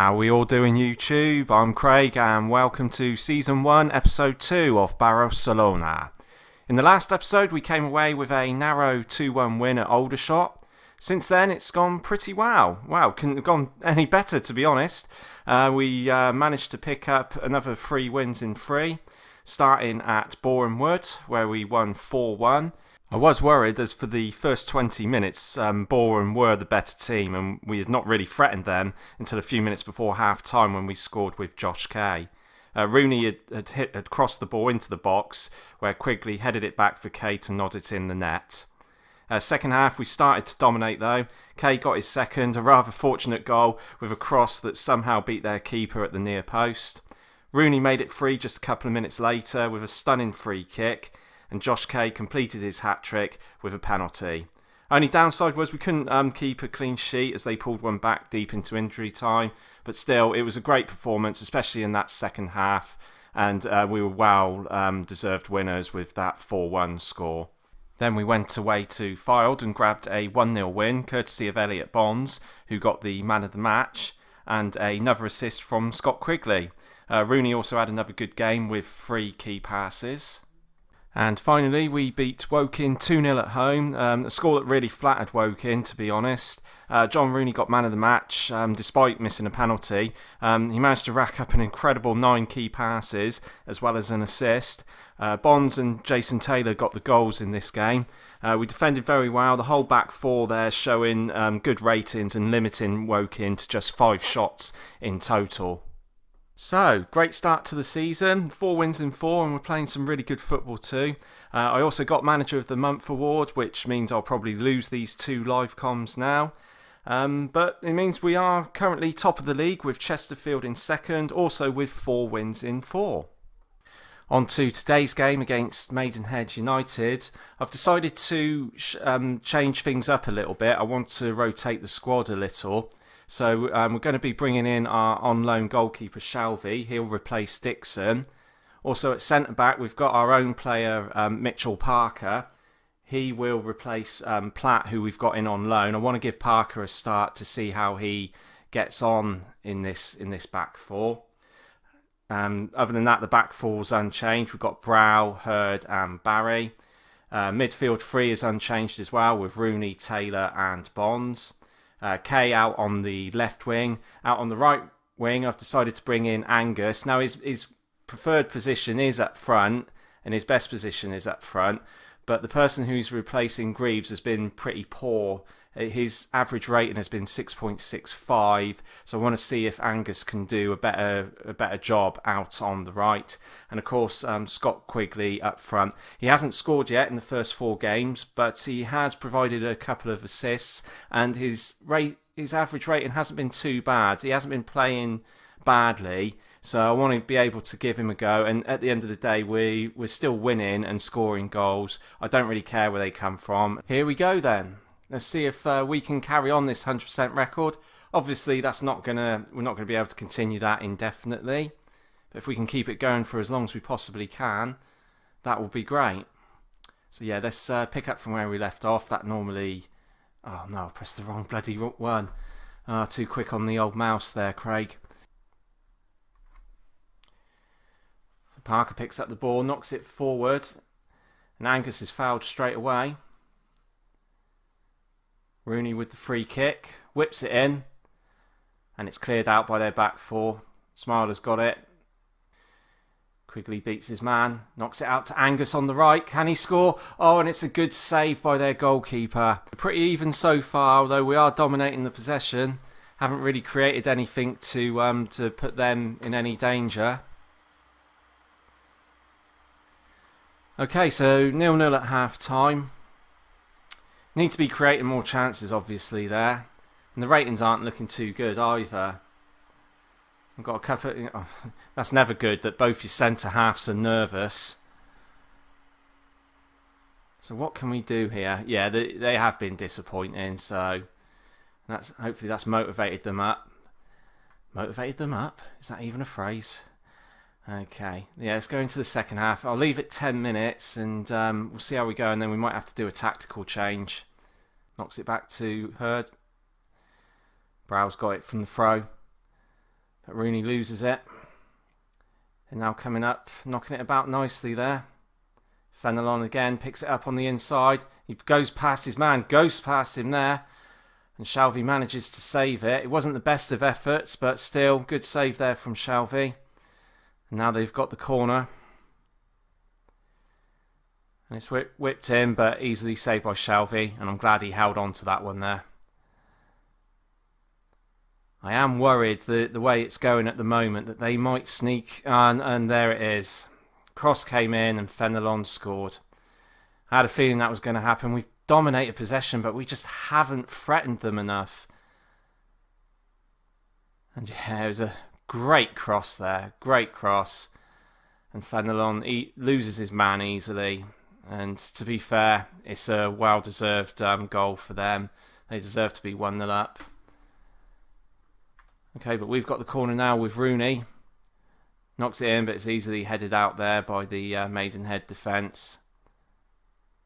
How are we all doing, YouTube? I'm Craig and welcome to Season 1, Episode 2 of Barrowcelona. In the last episode we came away with a narrow 2-1 win at Aldershot. Since then it's gone pretty well. Wow, couldn't have gone any better, to be honest. We managed to pick up another 3 wins in 3, starting at Boreham Wood where we won 4-1. I was worried as for the first 20 minutes, Boreham were the better team and we had not really threatened them until a few minutes before half-time when we scored with Josh Kay. Rooney had crossed the ball into the box where Quigley headed it back for Kay to nod it in the net. Second half we started to dominate though. Kay got his second, a rather fortunate goal with a cross that somehow beat their keeper at the near post. Rooney made it free just a couple of minutes later with a stunning free kick, and Josh Kay completed his hat-trick with a penalty. Only downside was we couldn't keep a clean sheet as they pulled one back deep into injury time, but still it was a great performance, especially in that second half, and we were well-deserved winners with that 4-1 score. Then we went away to Fylde and grabbed a 1-0 win, courtesy of Elliot Bonds, who got the man of the match, and another assist from Scott Quigley. Rooney also had another good game with 3 key passes. And finally, we beat Woking 2-0 at home, a score that really flattered Woking, to be honest. John Rooney got man of the match, despite missing a penalty. He managed to rack up an incredible 9 key passes, as well as an assist. Bonds and Jason Taylor got the goals in this game. We defended very well, the whole back four there showing good ratings and limiting Woking to just 5 shots in total. So, great start to the season, 4 wins in 4 and we're playing some really good football too. I also got Manager of the Month award, which means I'll probably lose these 2 live comms now. But it means we are currently top of the league with Chesterfield in second, also with 4 wins in 4. On to today's game against Maidenhead United. I've decided to change things up a little bit. I want to rotate the squad a little. So we're going to be bringing in our on-loan goalkeeper Shalvey. He'll replace Dixon. Also at centre-back we've got our own player Mitchell Parker. He will replace Platt, who we've got in on loan. I want to give Parker a start to see how he gets on in this back four. Other than that, the back four's unchanged. We've got Brow, Hurd and Barry. Midfield 3 is unchanged as well with Rooney, Taylor and Bonds. Kay out on the left wing. Out on the right wing, I've decided to bring in Angus. Now, his preferred position is up front, and his best position is up front. But the person who's replacing Greaves has been pretty poor. His average rating has been 6.65, so I want to see if Angus can do a better job out on the right. And of course, Scott Quigley up front. He hasn't scored yet in the first 4 games, but he has provided a couple of assists, and his average rating hasn't been too bad. He hasn't been playing badly, so I want to be able to give him a go. And at the end of the day, we're still winning and scoring goals. I don't really care where they come from. Here we go then. Let's see if we can carry on this 100% record. Obviously, we're not going to be able to continue that indefinitely. But if we can keep it going for as long as we possibly can, that will be great. So yeah, let's pick up from where we left off. That normally... Oh no, I pressed the wrong bloody one. Too quick on the old mouse there, Craig. So Parker picks up the ball, knocks it forward. And Angus is fouled straight away. Rooney with the free kick, whips it in, and it's cleared out by their back four. Smiler's got it. Quigley beats his man, knocks it out to Angus on the right. Can he score? Oh, and it's a good save by their goalkeeper. Pretty even so far, although we are dominating the possession. Haven't really created anything to put them in any danger. Okay, so 0-0 at half time. Need to be creating more chances, obviously, there. And the ratings aren't looking too good either. I've got a couple... that's never good, that both your centre-halves are nervous. So what can we do here? Yeah, they have been disappointing, so... hopefully that's motivated them up. Motivated them up? Is that even a phrase? Okay. Yeah, let's go into the second half. I'll leave it 10 minutes and we'll see how we go, and then we might have to do a tactical change. Knocks it back to Hurd. Brow's got it from the throw. But Rooney loses it. And now coming up, knocking it about nicely there. Fenelon again picks it up on the inside. He goes past his man, goes past him there. And Shelvey manages to save it. It wasn't the best of efforts, but still, good save there from Shelvey. And now they've got the corner. And it's whipped in, but easily saved by Shelvey. And I'm glad he held on to that one there. I am worried the way it's going at the moment that they might sneak. And there it is. Cross came in and Fenelon scored. I had a feeling that was going to happen. We've dominated possession, but we just haven't threatened them enough. And yeah, it was a great cross there. Great cross. And Fenelon loses his man easily. And to be fair, it's a well-deserved goal for them. They deserve to be 1-0 up. Okay, but we've got the corner now with Rooney. Knocks it in, but it's easily headed out there by the Maidenhead defence.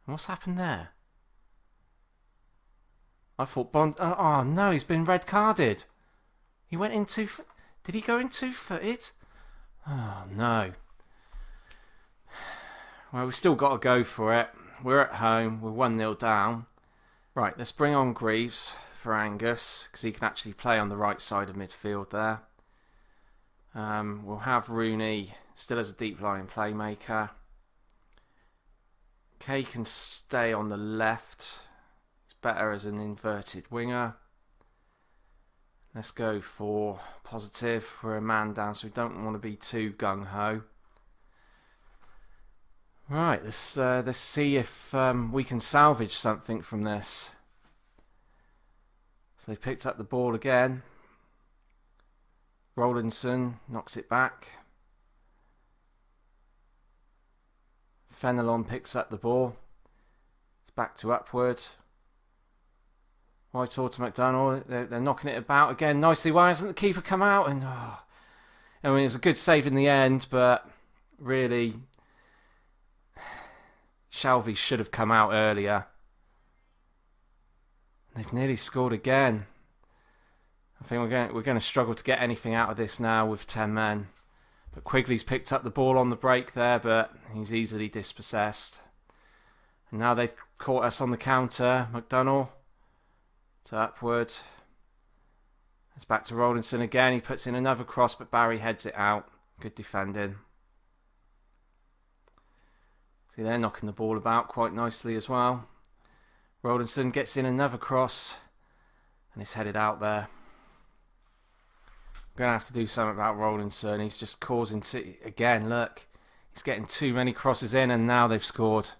What's happened there? I thought Bond... Oh, no, he's been red-carded. He went in Did he go in two-footed? Oh, no. Well, we've still got to go for it. We're at home. We're 1-0 down. Right, let's bring on Greaves for Angus, because he can actually play on the right side of midfield there. We'll have Rooney still as a deep-lying playmaker. Kay can stay on the left. It's better as an inverted winger. Let's go for positive. We're a man down, so we don't want to be too gung-ho. Right, let's see if we can salvage something from this. So they picked up the ball again. Rowlandson knocks it back. Fenelon picks up the ball. It's back to Upward. Whitehall to McDonald. They're knocking it about again nicely. Why hasn't the keeper come out? And I mean, it was a good save in the end, but really, Shelvey should have come out earlier. They've nearly scored again. I think we're going to struggle to get anything out of this now with 10 men. But Quigley's picked up the ball on the break there, but he's easily dispossessed. And now they've caught us on the counter. McDonald to Upward. It's back to Rowlandson again. He puts in another cross, but Barry heads it out. Good defending. See, they're knocking the ball about quite nicely as well. Rowlandson gets in another cross, and it's headed out there. We're going to have to do something about Rowlandson. He's just causing... Again, look. He's getting too many crosses in, and now they've scored.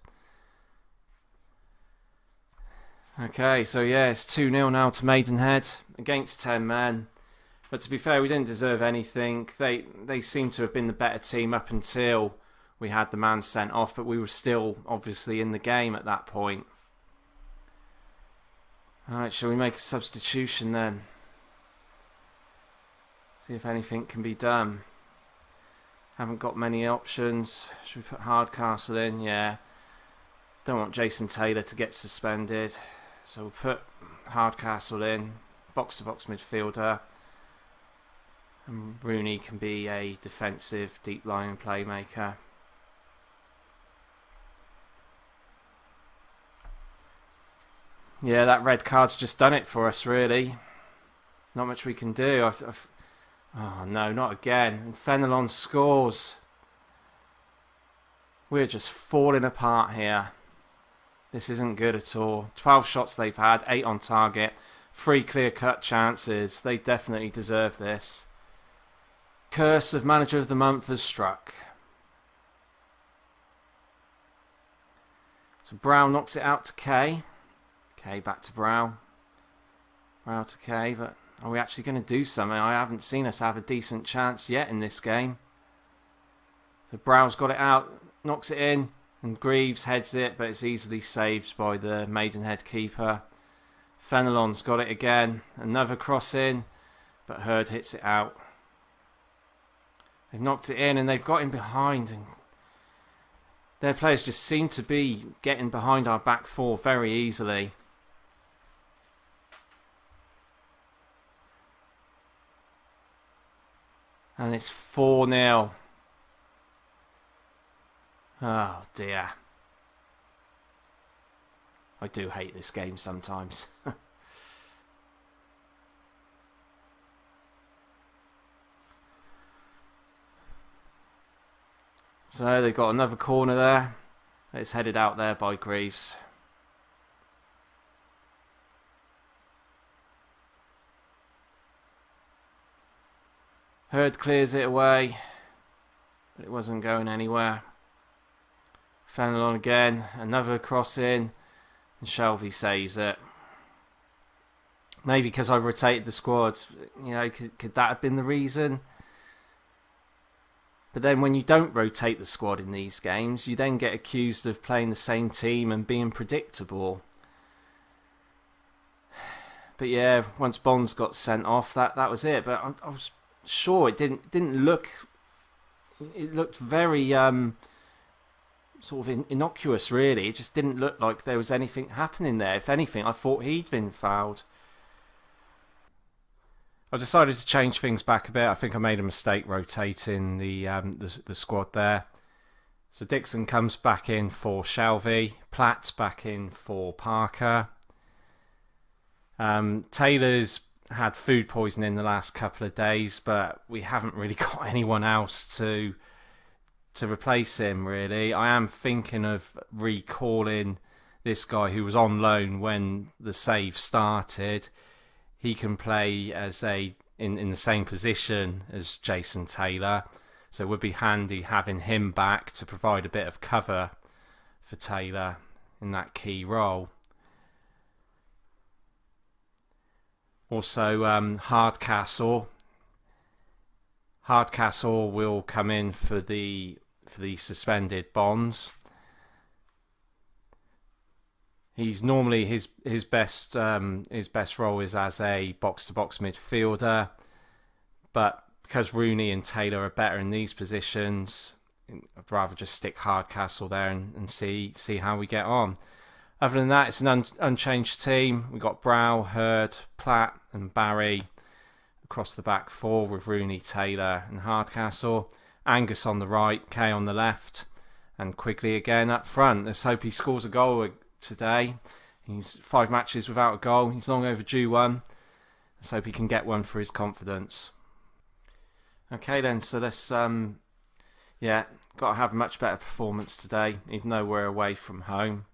Okay, so yeah, it's 2-0 now to Maidenhead against 10 men. But to be fair, we didn't deserve anything. They seem to have been the better team up until we had the man sent off, but we were still obviously in the game at that point. Alright, shall we make a substitution then? See if anything can be done. Haven't got many options. Should we put Hardcastle in? Yeah. Don't want Jason Taylor to get suspended. So we'll put Hardcastle in. Box-to-box midfielder. And Rooney can be a defensive, deep-lying playmaker. Yeah, that red card's just done it for us, really. Not much we can do. Oh, no, not again. And Fenelon scores. We're just falling apart here. This isn't good at all. 12 shots they've had, 8 on target. 3 clear-cut chances. They definitely deserve this. Curse of Manager of the Month has struck. So Brow knocks it out to Kay. Kay back to Brow. Brow to Kay, but are we actually going to do something? I haven't seen us have a decent chance yet in this game. So Brow's got it out, knocks it in, and Greaves heads it, but it's easily saved by the Maidenhead keeper. Fenelon's got it again, another cross in, but Hurd hits it out. They've knocked it in and they've got him behind, and their players just seem to be getting behind our back four very easily. And it's 4-0. Oh dear. I do hate this game sometimes. So they've got another corner there. It's headed out there by Greaves. Hurd clears it away, but it wasn't going anywhere. Fenelon again, another cross in, and Shelby saves it. Maybe because I rotated the squad, could that have been the reason? But then when you don't rotate the squad in these games, you then get accused of playing the same team and being predictable. But yeah, once Bonds got sent off, that was it. But I was sure it didn't look. It looked very sort of innocuous, really. It just didn't look like there was anything happening there. If anything, I thought he'd been fouled. I decided to change things back a bit. I think I made a mistake rotating the squad there. So Dixon comes back in for Shelby. Platt's back in for Parker. Taylor's had food poisoning the last couple of days, but we haven't really got anyone else to replace him, really. I am thinking of recalling this guy who was on loan when the save started. He can play as in the same position as Jason Taylor, so it would be handy having him back to provide a bit of cover for Taylor in that key role. Also, Hardcastle will come in for the suspended Bonds. He's normally his best role is as a box-to-box midfielder, but because Rooney and Taylor are better in these positions, I'd rather just stick Hardcastle there and see how we get on. Other than that, it's an unchanged team. We've got Brow, Hurd, Platt and Barry across the back four with Rooney, Taylor and Hardcastle. Angus on the right, Kay on the left, and Quigley again up front. Let's hope he scores a goal today. He's 5 matches without a goal. He's long overdue one. Let's hope he can get one for his confidence. Okay then, so let's got to have a much better performance today, even though we're away from home.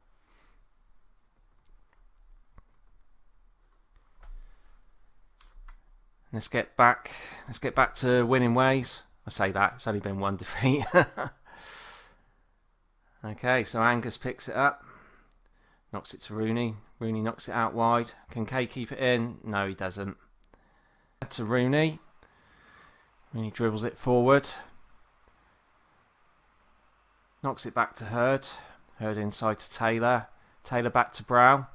Let's get back to winning ways. I say that, it's only been one defeat. Okay, so Angus picks it up. Knocks it to Rooney. Rooney knocks it out wide. Can Kay keep it in? No, he doesn't. To Rooney. Rooney dribbles it forward. Knocks it back to Hurd. Hurd inside to Taylor. Taylor back to Brow.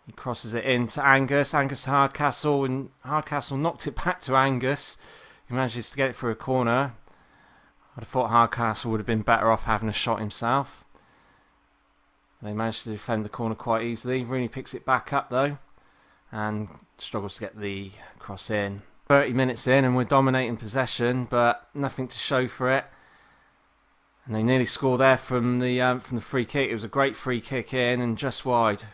He crosses it in to Angus. Angus to Hardcastle. And Hardcastle knocked it back to Angus. He manages to get it through a corner. I'd have thought Hardcastle would have been better off having a shot himself. They managed to defend the corner quite easily. Rooney picks it back up though and struggles to get the cross in. 30 minutes in and we're dominating possession, but nothing to show for it. And they nearly score there from the free kick. It was a great free kick in and just wide.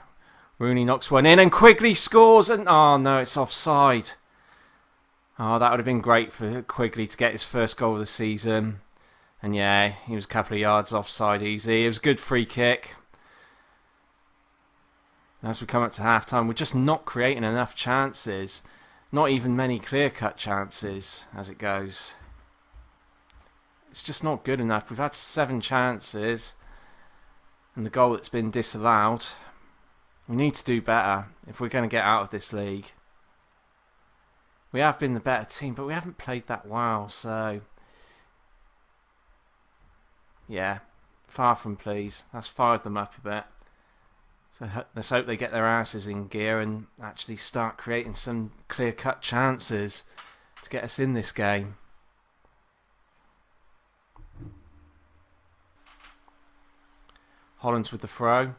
Rooney knocks one in and Quigley scores and oh no, it's offside. Oh, that would have been great for Quigley to get his first goal of the season. And yeah, he was a couple of yards offside easy. It was a good free kick. As we come up to half-time, we're just not creating enough chances. Not even many clear-cut chances as it goes. It's just not good enough. We've had 7 chances and the goal that's been disallowed. We need to do better if we're going to get out of this league. We have been the better team, but we haven't played that well, so... yeah, far from pleased. That's fired them up a bit. So let's hope they get their asses in gear and actually start creating some clear-cut chances to get us in this game. Hollands with the throw.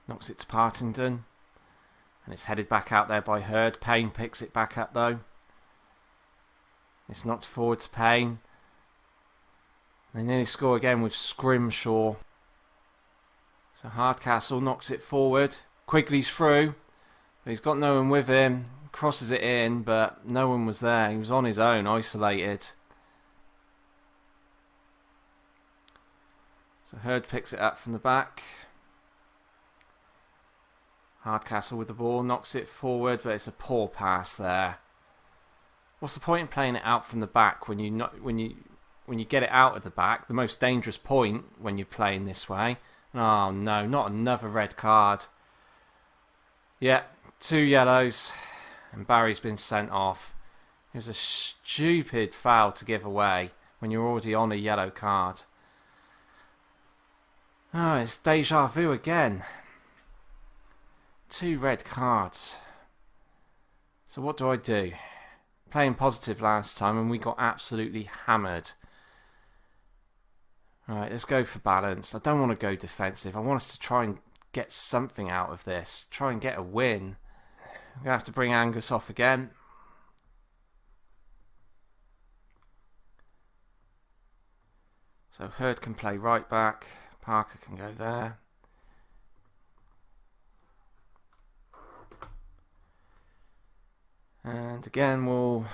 Knocks it to Partington. And it's headed back out there by Hurd. Payne picks it back up though. It's knocked forward to Payne. They nearly score again with Scrimshaw. So Hardcastle knocks it forward. Quigley's through, but he's got no one with him. Crosses it in, but no one was there. He was on his own, isolated. So Hurd picks it up from the back. Hardcastle with the ball, knocks it forward, but it's a poor pass there. What's the point in playing it out from the back when you get it out of the back? The most dangerous point when you're playing this way. Oh no, not another red card. Yeah, 2 yellows, and Barry's been sent off. It was a stupid foul to give away when you're already on a yellow card. Oh, it's deja vu again. 2 red cards. So what do I do? Playing positive last time and we got absolutely hammered. Alright, let's go for balance. I don't want to go defensive. I want us to try and get something out of this. Try and get a win. I'm going to have to bring Angus off again. So Hurd can play right back. Parker can go there. And again, well,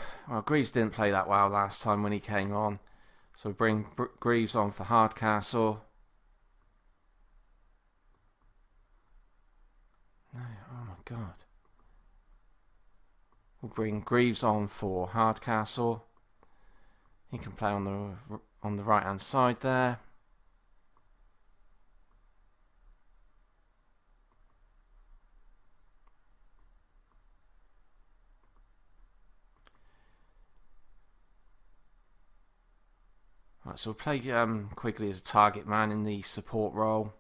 Greaves didn't play that well last time when he came on. So we bring Greaves on for Hardcastle. No, oh my God. We'll bring Greaves on for Hardcastle. He can play on the right hand side there. Right, so we'll play Quigley as a target man in the support role.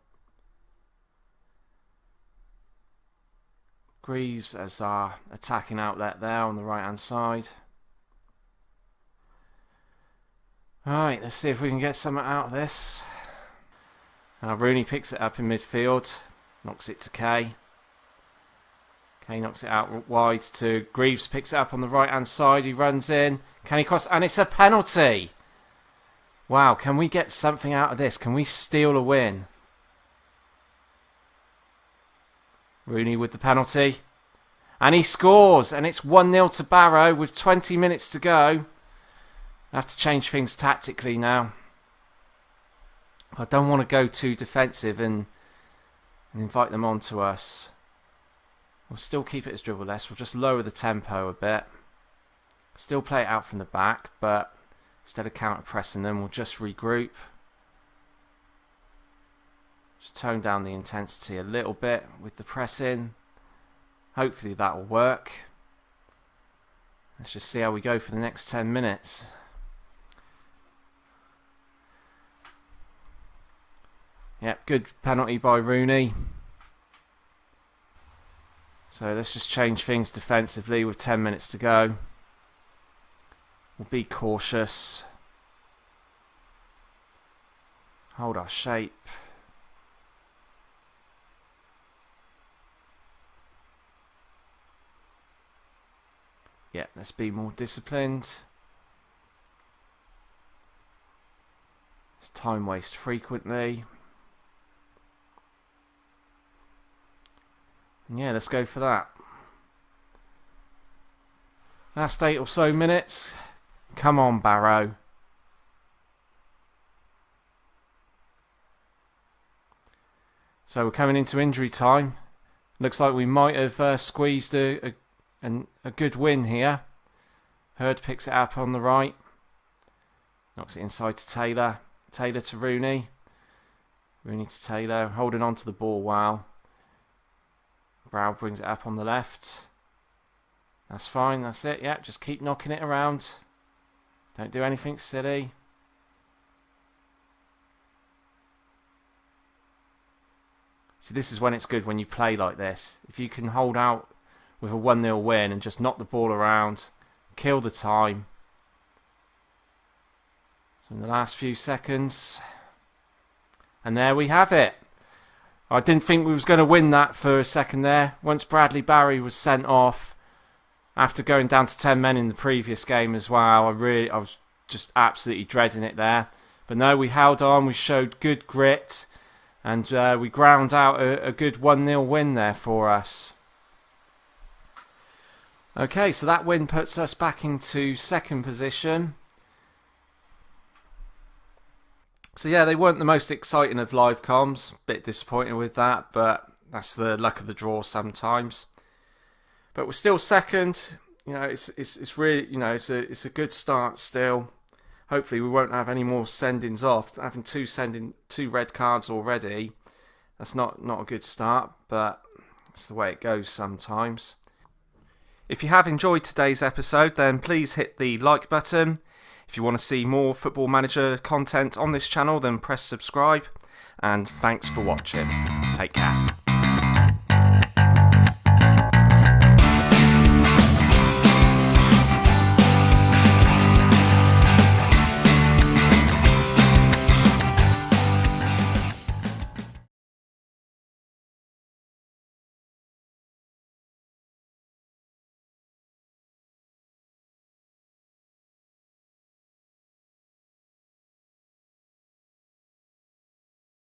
Greaves as our attacking outlet there on the right hand side. Alright, let's see if we can get something out of this. Now Rooney picks it up in midfield, knocks it to Kay. Kay knocks it out wide to Greaves, picks it up on the right hand side, he runs in. Can he cross? And it's a penalty! Wow, can we get something out of this? Can we steal a win? Rooney with the penalty. And he scores! And it's 1-0 to Barrow with 20 minutes to go. I have to change things tactically now. I don't want to go too defensive and invite them onto us. We'll still keep it as dribble-less. We'll just lower the tempo a bit. Still play it out from the back, but instead of counter-pressing them, we'll just regroup. Just tone down the intensity a little bit with the pressing. Hopefully that will work. Let's just see how we go for the next 10 minutes. Yep, good penalty by Rooney. So let's just change things defensively with 10 minutes to go. We'll be cautious. Hold our shape. Yeah, let's be more disciplined. It's time waste frequently. And yeah, let's go for that. Last 8 or so minutes. Come on, Barrow. So we're coming into injury time. Looks like we might have squeezed a good win here. Hurd picks it up on the right. Knocks it inside to Taylor. Taylor to Rooney. Rooney to Taylor. Holding on to the ball well. Brow brings it up on the left. That's fine. That's it. Yeah, just keep knocking it around. Don't do anything silly. See, this is when it's good when you play like this. If you can hold out with a 1-0 win and just knock the ball around, kill the time. So in the last few seconds. And there we have it. I didn't think we was going to win that for a second there. Once Bradley Barry was sent off, After going down to 10 men in the previous game as well, I was just absolutely dreading it there. But no, we held on, we showed good grit, and we ground out a good 1-0 win there for us. Okay, so that win puts us back into second position. So yeah, they weren't the most exciting of live comms. Bit disappointed with that, but that's the luck of the draw sometimes. But we're still second. You know, it's really, you know, it's a good start still. Hopefully we won't have any more sendings off. Having two red cards already, that's not a good start, but it's the way it goes sometimes. If you have enjoyed today's episode, then please hit the like button. If you want to see more Football Manager content on this channel, then press subscribe. And thanks for watching. Take care.